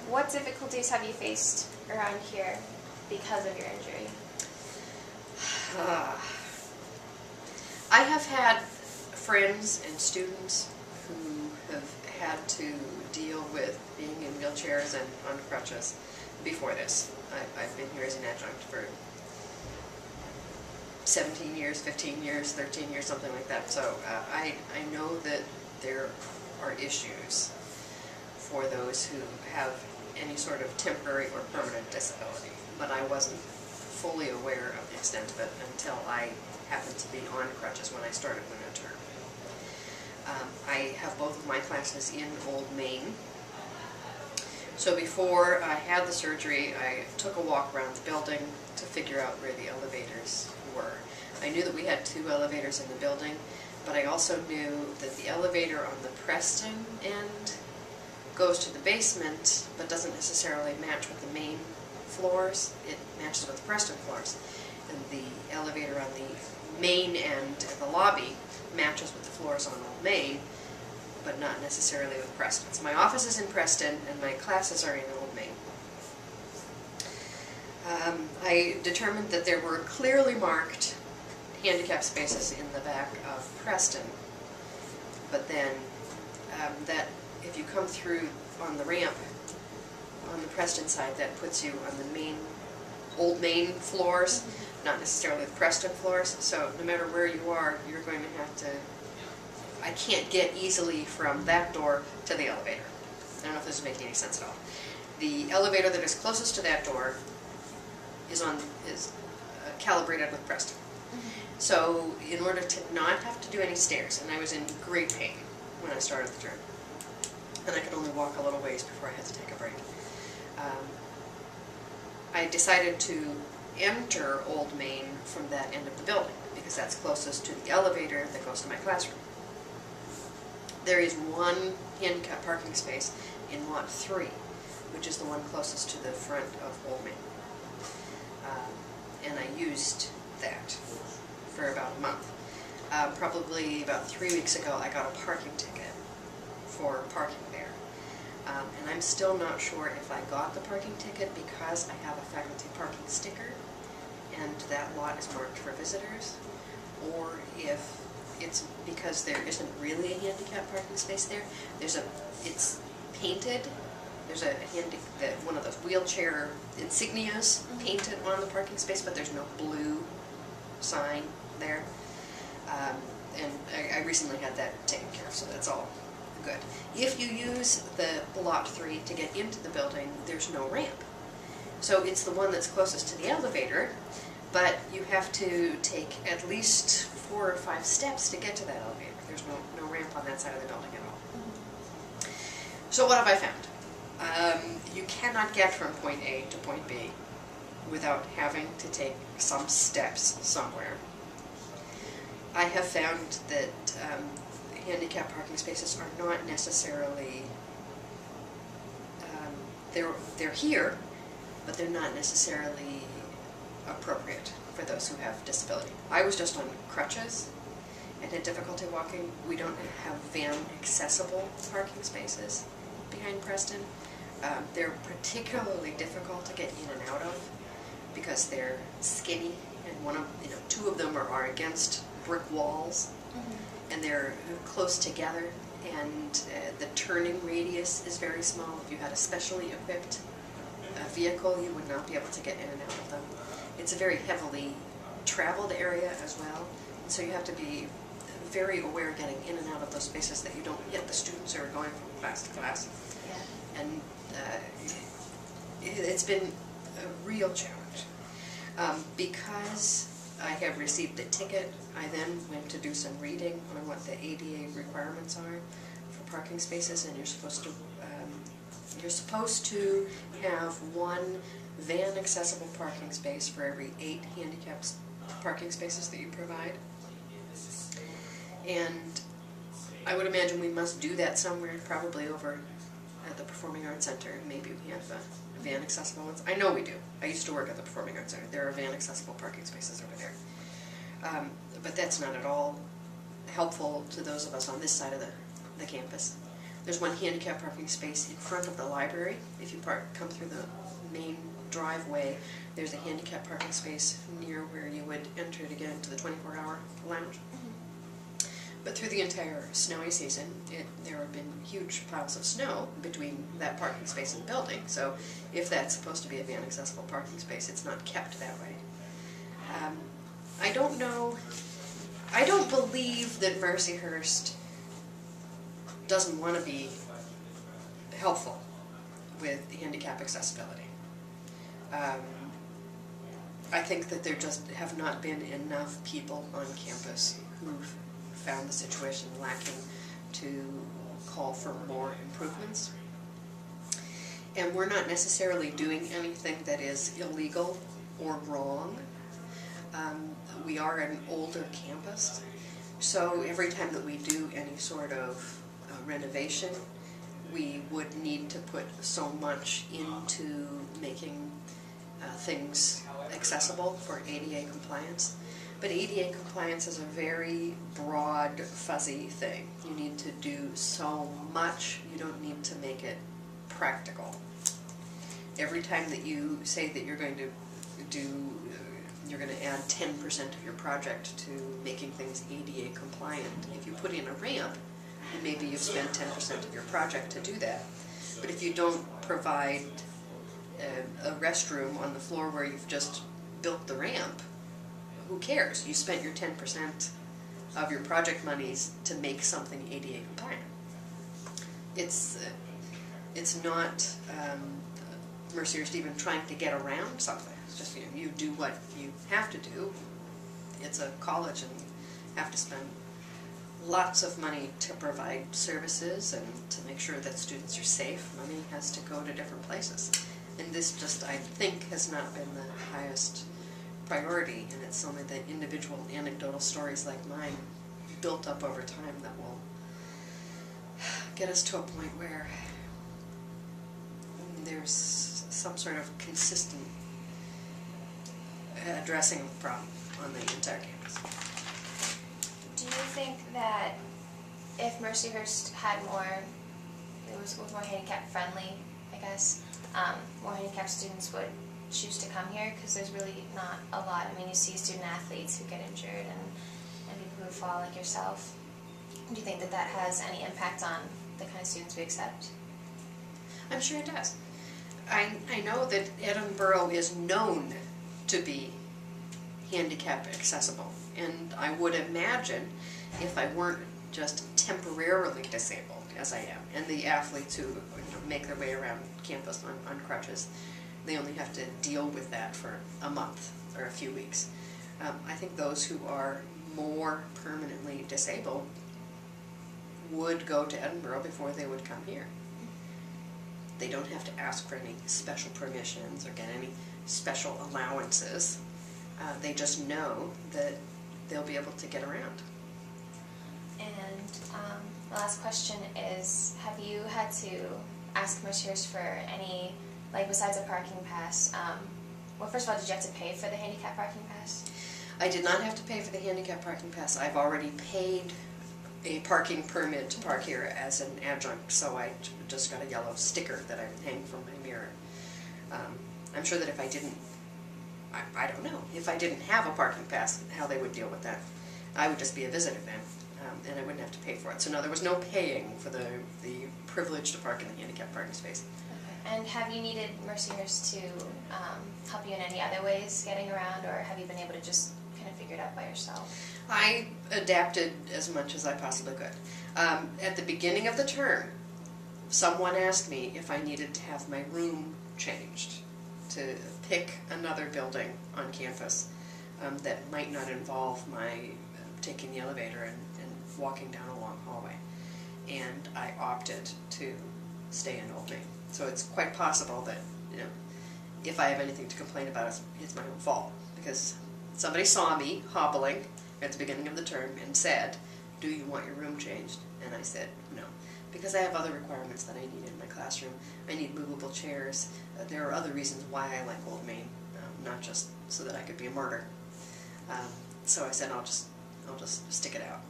What difficulties have you faced around here because of your injury? I have had friends and students who have had to deal with being in wheelchairs and on crutches before this. I've been here as an adjunct for 17 years, 15 years, 13 years, something like that. So I know that there are issues for those who have any sort of temporary or permanent disability, but I wasn't fully aware of the extent of it until I happened to be on crutches when I started the new term. I have both of my classes in Old Main. So before I had the surgery, I took a walk around the building to figure out where the elevators were. I knew that we had 2 elevators in the building, but I also knew that the elevator on the Preston end goes to the basement, but doesn't necessarily match with the main floors. It matches with the Preston floors. And the elevator on the main end of the lobby matches with the floors on Old Main, but not necessarily with Preston. So my office is in Preston, and my classes are in Old Main. I determined that there were clearly marked handicap spaces in the back of Preston, but then that if you come through on the ramp on the Preston side, that puts you on the main, Old Main floors, not necessarily the Preston floors. So no matter where you are, you're going to have to, I can't get easily from that door to the elevator. I don't know if this is making any sense at all. The elevator that is closest to that door is calibrated with Preston. So in order to not have to do any stairs, and I was in great pain when I started the term, and I could only walk a little ways before I had to take a break, I decided to enter Old Main from that end of the building, because that's closest to the elevator that goes to my classroom. There is one handicap parking space in lot 3, which is the one closest to the front of Old Main. And I used that for about a month. Probably about 3 weeks ago, I got a parking ticket for parking there. And I'm still not sure if I got the parking ticket because I have a faculty parking sticker and that lot is marked for visitors, or if it's because there isn't really a handicap parking space there. It's painted. There's one of those wheelchair insignias painted on the parking space, but there's no blue sign there. And I recently had that taken care of, so that's all good. If you use the lot 3 to get into the building, there's no ramp. So it's the one that's closest to the elevator, but you have to take at least 4 or 5 steps to get to that elevator. There's no ramp on that side of the building at all. So what have I found? You cannot get from point A to point B without having to take some steps somewhere. I have found that handicap parking spaces are not necessarily, they're here, but they're not necessarily appropriate for those who have disability. I was just on crutches and had difficulty walking. We don't have van accessible parking spaces behind Preston. They're particularly difficult to get in and out of because they're skinny, and 2 of them are against brick walls, and they're close together, and the turning radius is very small. If you had a specially equipped vehicle, you would not be able to get in and out of them. It's a very heavily traveled area as well, and so you have to be very aware getting in and out of those spaces that you don't hit the students who are going from class to class. Yeah. And it's been a real challenge. Because I have received a ticket, I then went to do some reading on what the ADA requirements are for parking spaces, and you're supposed to have 1 van accessible parking space for every 8 handicap parking spaces that you provide. And I would imagine we must do that somewhere, probably over at the Performing Arts Center. Maybe we have van accessible ones. I know we do. I used to work at the Performing Arts Center. There are van accessible parking spaces over there. But that's not at all helpful to those of us on this side of the campus. There's one handicap parking space in front of the library. If you come through the main driveway, there's a handicap parking space near where you would enter to get into the 24-hour lounge. But through the entire snowy season, there have been huge piles of snow between that parking space and the building. So if that's supposed to be a van accessible parking space, it's not kept that way. I don't know, I don't believe that Mercyhurst doesn't want to be helpful with handicap accessibility. I think that there just have not been enough people on campus who've found the situation lacking to call for more improvements. And we're not necessarily doing anything that is illegal or wrong. We are an older campus, so every time that we do any sort of renovation, we would need to put so much into making things accessible for ADA compliance. But ADA compliance is a very broad, fuzzy thing. You need to do so much, you don't need to make it practical. Every time that you say that you're going to you're going to add 10% of your project to making things ADA compliant, if you put in a ramp, maybe you've spent 10% of your project to do that. But if you don't provide a restroom on the floor where you've just built the ramp, who cares? You spent your 10% of your project monies to make something ADA compliant. It's not Mercyhurst even trying to get around something. It's just, you do what you have to do. It's a college and you have to spend lots of money to provide services and to make sure that students are safe. Money has to go to different places. And this just, I think, has not been the highest priority, and it's only the individual anecdotal stories like mine built up over time that will get us to a point where there's some sort of consistent addressing of the problem on the entire campus. Do you think that if Mercyhurst had was more handicap friendly, I guess, more handicapped students would choose to come here? Because there's really not a lot. I mean, you see student athletes who get injured and people who fall like yourself. Do you think that that has any impact on the kind of students we accept? I'm sure it does. I know that Edinburgh is known to be handicap accessible, and I would imagine if I weren't just temporarily disabled, as I am, and the athletes who make their way around campus on crutches, they only have to deal with that for a month or a few weeks. I think those who are more permanently disabled would go to Edinburgh before they would come here. They don't have to ask for any special permissions or get any special allowances. They just know that they'll be able to get around. And my last question is, have you had to ask Mercyhurst for any, like besides a parking pass, well, first of all, did you have to pay for the handicap parking pass? I did not have to pay for the handicap parking pass. I've already paid a parking permit to park here as an adjunct, so I just got a yellow sticker that I hang from my mirror. I'm sure that if I didn't, I don't know, if I didn't have a parking pass, how they would deal with that. I would just be a visitor then, and I wouldn't have to pay for it. So no, there was no paying for the privilege to park in the handicap parking space. Okay. And have you needed Mercyhurst to help you in any other ways getting around, or have you been able to just kind of figure it out by yourself? I adapted as much as I possibly could. At the beginning of the term, someone asked me if I needed to have my room changed, to pick another building on campus that might not involve my taking the elevator and walking down a long hallway. And I opted to stay in Old Main. So it's quite possible that, if I have anything to complain about, it's my own fault, because somebody saw me hobbling at the beginning of the term and said, "Do you want your room changed?" And I said, "No," because I have other requirements that I need in my classroom. I need movable chairs. There are other reasons why I like Old Main, not just so that I could be a martyr. So I said, I'll just stick it out.